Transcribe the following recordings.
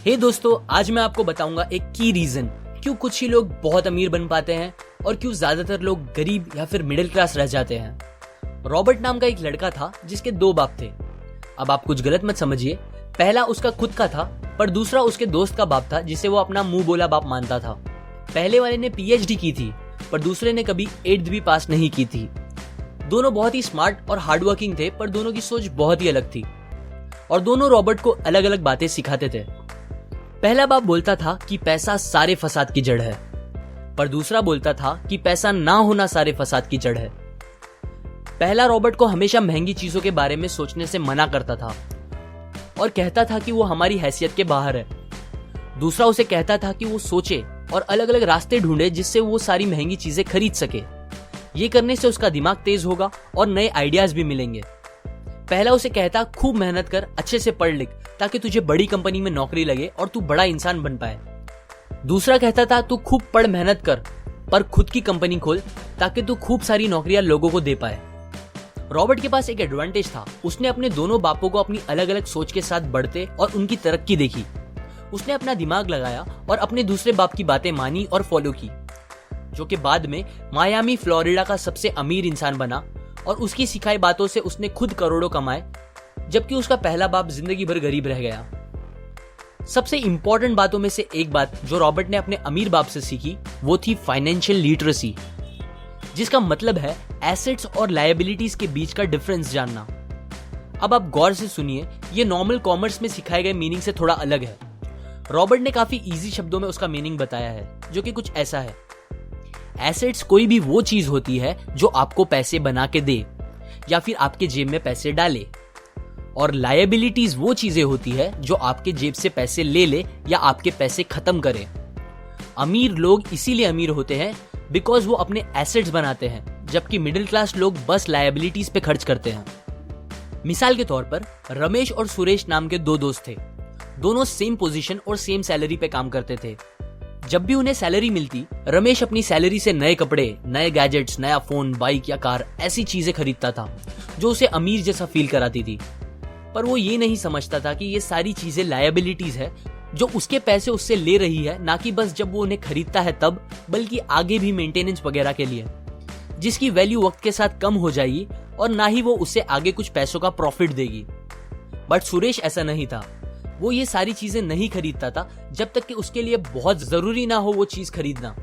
हे दोस्तों, आज मैं आपको बताऊंगा एक की रीजन क्यों कुछ ही लोग बहुत अमीर बन पाते हैं और क्यों ज्यादातर लोग गरीब या फिर मिडिल क्लास रह जाते हैं। रॉबर्ट नाम का एक लड़का था जिसके 2 बाप थे। अब आप कुछ गलत मत समझिए, पहला उसका खुद का था पर दूसरा उसके दोस्त का बाप था जिसे वो अपना मुंह बोला बाप मानता था। पहले वाले ने पीएचडी की थी पर दूसरे ने कभी 8th भी पास नहीं की थी। दोनों बहुत ही स्मार्ट और हार्डवर्किंग थे पर दोनों की सोच बहुत ही अलग थी और दोनों रॉबर्ट को अलग अलग बातें सिखाते थे। पहला बाप बोलता था कि पैसा सारे फसाद की जड़ है, पर दूसरा बोलता था कि पैसा ना होना सारे फसाद की जड़ है। पहला रॉबर्ट को हमेशा महंगी चीजों के बारे में सोचने से मना करता था और कहता था कि वो हमारी हैसियत के बाहर है। दूसरा उसे कहता था कि वो सोचे और अलग अलग रास्ते ढूंढे जिससे वो सारी महंगी चीजें खरीद सके। ये करने से उसका दिमाग तेज होगा और नए आइडियाज भी मिलेंगे। पहला उसे कहता खूब मेहनत कर, अच्छे से पढ़ लिख ताकि तुझे बड़ी कंपनी में नौकरी लगे और तू बड़ा इंसान बन पाए। दूसरा कहता था तू खूब पढ़ मेहनत कर पर खुद की कंपनी खोल ताकि तू खूब सारी नौकरियां लोगों को दे पाए। रॉबर्ट के पास एक एडवांटेज था, उसने अपने दोनों बापों को अपनी अलग अलग सोच के साथ बढ़ते और उनकी तरक्की देखी। उसने अपना दिमाग लगाया और अपने दूसरे बाप की बातें मानी और फॉलो की, जो कि बाद में मायामी फ्लोरिडा का सबसे अमीर इंसान बना और उसकी सिखाई बातों से उसने खुद करोड़ों कमाए, जबकि उसका पहला बाप जिंदगी भर गरीब रह गया। सबसे इंपॉर्टेंट बातों में से एक बात जो रॉबर्ट ने अपने अमीर बाप से सीखी वो थी फाइनेंशियल लिटरेसी, जिसका मतलब है एसेट्स और लायबिलिटीज के बीच का डिफरेंस जानना। अब आप गौर से सुनिए, ये नॉर्मल कॉमर्स में सिखाए गए मीनिंग से थोड़ा अलग है। रॉबर्ट ने काफी इजी शब्दों में उसका मीनिंग बताया है, जो कि कुछ ऐसा है। एसेट्स कोई भी वो चीज होती है जो आपको पैसे बना के दे या फिर आपके जेब में पैसे डाले, और लायबिलिटीज वो चीजें होती है जो आपके जेब से पैसे ले ले या आपके पैसे खत्म करे। अमीर लोग इसीलिए अमीर होते हैं बिकॉज वो अपने एसेट्स बनाते हैं, जबकि मिडिल क्लास लोग बस लायबिलिटीज पे खर्च करते हैं। मिसाल के तौर पर रमेश और सुरेश नाम के 2 दोस्त थे। दोनों सेम पोजीशन और सेम सैलरी पे काम करते थे। जब भी उन्हें सैलरी मिलती, रमेश अपनी सैलरी से नए कपड़े, नए गैजेट्स, नया फोन, बाइक या कार ऐसी चीजें खरीदता था जो उसे अमीर जैसा फील कराती थी। पर वो ये नहीं समझता था कि ये सारी चीजें लायबिलिटीज है जो उसके पैसे उससे ले रही है, ना कि बस जब वो उन्हें खरीदता है तब, बल्कि आगे भी मेंटेनेंस वगैरह के लिए, जिसकी वैल्यू वक्त के साथ कम हो जाएगी और ना ही वो उससे आगे कुछ पैसों का प्रॉफिट देगी। बट सुरेश ऐसा नहीं था। वो ये सारी चीजें नहीं खरीदता था जब तक कि उसके लिए बहुत जरूरी ना हो वो चीज खरीदना।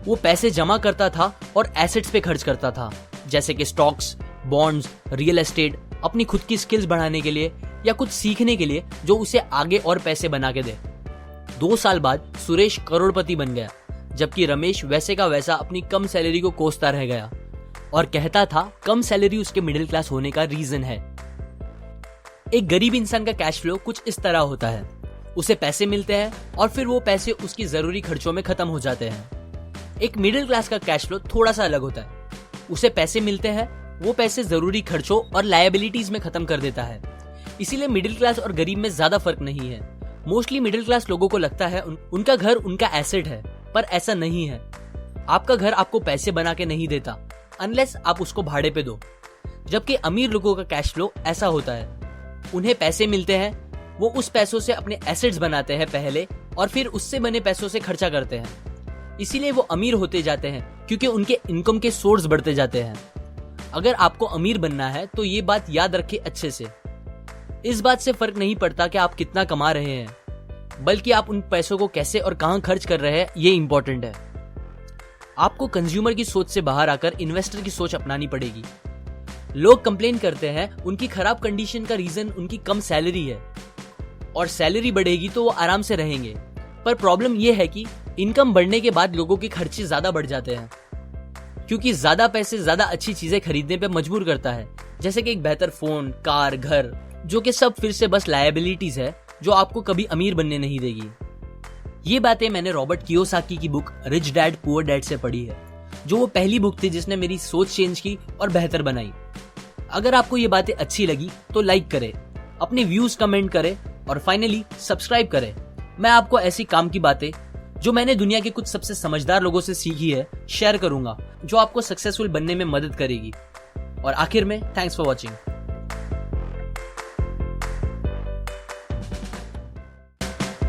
वो पैसे जमा करता था और एसेट्स पे खर्च करता था, जैसे कि स्टॉक्स, बॉन्ड्स, रियल एस्टेट, अपनी खुद की स्किल्स बढ़ाने के लिए या कुछ सीखने के लिए जो उसे आगे और पैसे बना के दे। 2 साल बाद सुरेश करोड़पति बन गया, जबकि रमेश वैसे का वैसा अपनी कम सैलरी को कोसता रह गया और कहता था कम सैलरी उसके मिडिल क्लास होने का रीजन है। एक गरीब इंसान का कैश फ्लो कुछ इस तरह होता है। उसे पैसे मिलते हैं और फिर वो पैसे उसकी जरूरी खर्चों में खत्म हो जाते हैं। एक मिडिल क्लास का कैश फ्लो थोड़ा सा अलग होता है। उसे पैसे मिलते हैं, वो पैसे जरूरी खर्चों और लायबिलिटीज में खत्म कर देता है। इसीलिए मिडिल क्लास और गरीब में ज्यादा फर्क नहीं है। मोस्टली मिडिल क्लास लोगों को लगता है उनका घर उनका एसेट है, पर ऐसा नहीं है। आपका घर आपको पैसे बना के नहीं देता अनलेस आप उसको भाड़े पे दो, जबकि अमीर लोगों का कैश फ्लो ऐसा होता है। उन्हें पैसे मिलते हैं, वो उस पैसों से अपने एसेट्स बनाते हैं पहले और फिर उससे बने पैसों से खर्चा करते हैं। इसीलिए वो अमीर होते जाते हैं क्योंकि उनके इनकम के सोर्स बढ़ते जाते हैं। अगर आपको अमीर बनना है तो ये बात याद रखिए अच्छे से। इस बात से फर्क नहीं पड़ता कि आप कितना कमा रहे हैं, बल्कि आप उन पैसों को कैसे और कहां खर्च कर रहे हैं, ये इंपॉर्टेंट है। आपको कंज्यूमर की सोच से बाहर आकर इन्वेस्टर की सोच अपनानी पड़ेगी। लोग कंप्लेन करते हैं उनकी खराब कंडीशन का रीजन उनकी कम सैलरी है, और सैलरी बढ़ेगी तो वो आराम से रहेंगे। पर प्रॉब्लम ये है कि इनकम बढ़ने के बाद लोगों के खर्चे ज्यादा बढ़ जाते हैं, क्योंकि ज्यादा पैसे ज्यादा अच्छी चीजें खरीदने पे मजबूर करता है, जैसे कि एक बेहतर फोन, कार, घर, जो कि सब फिर से बस लायबिलिटीज है जो आपको कभी अमीर बनने नहीं देगी। ये बातें मैंने रॉबर्ट कियोसाकी की book rich dad poor dad से पढ़ी है, जो वो पहली बुक थी जिसने मेरी सोच चेंज की और बेहतर बनाई। अगर आपको ये बातें अच्छी लगी तो लाइक करें, अपने व्यूज कमेंट करें और फाइनली सब्सक्राइब करें। मैं आपको ऐसी काम की बातें जो मैंने दुनिया के कुछ सबसे समझदार लोगों से सीखी है शेयर करूंगा, जो आपको सक्सेसफुल बनने में मदद करेगी। और आखिर में थैंक्स फॉर वॉचिंग।